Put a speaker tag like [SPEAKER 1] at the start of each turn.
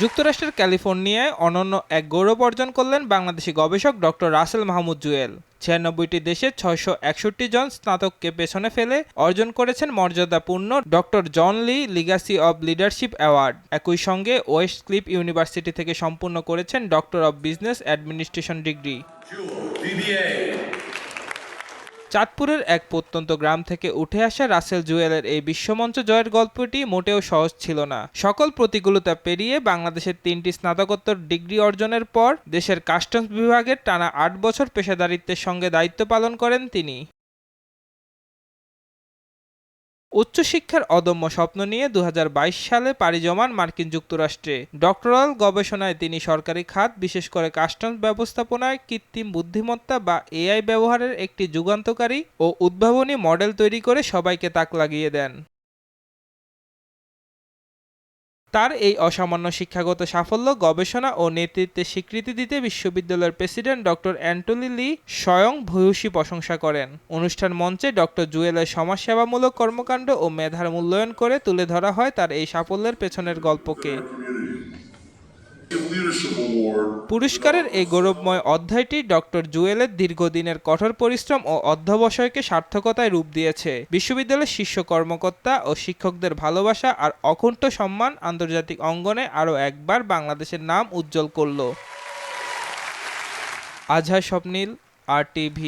[SPEAKER 1] যুক্তরাষ্ট্রের ক্যালিফোর্নিয়ায় অনন্য এক গৌরব অর্জন করলেন বাংলাদেশি গবেষক ডক্টর রাসেল মাহমুদ জুয়েল। ৯৬টি দেশের ৬৬১ জন স্নাতককে পেছনে ফেলে অর্জন করেছেন মর্যাদাপূর্ণ doctor John Lee legacy of leadership award. একই সঙ্গে ওয়েস্ট ক্লিফ ইউনিভার্সিটি থেকে সম্পূর্ণ করেছেন doctor of business administration degree. চাঁদপুরের এক প্রত্যন্ত গ্রাম থেকে উঠে আসা রাসেল জুয়েলের এই বিশ্বমঞ্চ জয়ের গল্পটি মোটেও সহজ ছিল না। সকল প্রতিকূলতা পেরিয়ে বাংলাদেশের ৩টি স্নাতকোত্তর ডিগ্রি অর্জনের পর দেশের কাস্টমস বিভাগের টানা ৮ বছর পেশাদারিত্বের সঙ্গে দায়িত্ব পালন করেন তিনি। উচ্চশিক্ষার অদম্য স্বপ্ন নিয়ে ২০২২ সালে পাড়ি জমান মার্কিন যুক্তরাষ্ট্রে। ডক্টরাল গবেষণায় তিনি সরকারি খাত, বিশেষ করে কাস্টমস ব্যবস্থাপনায় কৃত্রিম বুদ্ধিমত্তা বা এআই ব্যবহারের একটি যুগান্তকারী ও উদ্ভাবনী মডেল তৈরি করে সবাইকে তাক লাগিয়ে দেন। তার এই অসামান্য শিক্ষাগত সাফল্য, গবেষণা ও নেতৃত্বের স্বীকৃতি দিতে বিশ্ববিদ্যালয়ের প্রেসিডেন্ট ডক্টর অ্যান্টনি লি স্বয়ং ভূয়সী প্রশংসা করেন। অনুষ্ঠান মঞ্চে ডক্টর জুয়েলের সমাজসেবামূলক কর্মকাণ্ড ও মেধার মূল্যায়ন করে তুলে ধরা হয় তার এই সাফল্যের পেছনের গল্পকে। পুরস্কারের এই গৌরবময় অধ্যায়টি ডক্টর জুয়েলের দীর্ঘদিনের কঠোর পরিশ্রম ও অধ্যবসায়কে সার্থকতায় রূপ দিয়েছে। বিশ্ববিদ্যালয়ের শীর্ষ কর্মকর্তা ও শিক্ষকদের ভালোবাসা আর অকুণ্ঠ সম্মান আন্তর্জাতিক অঙ্গনে আরও একবার বাংলাদেশের নাম উজ্জ্বল করল। আজহার স্বপ্নীল, RTV।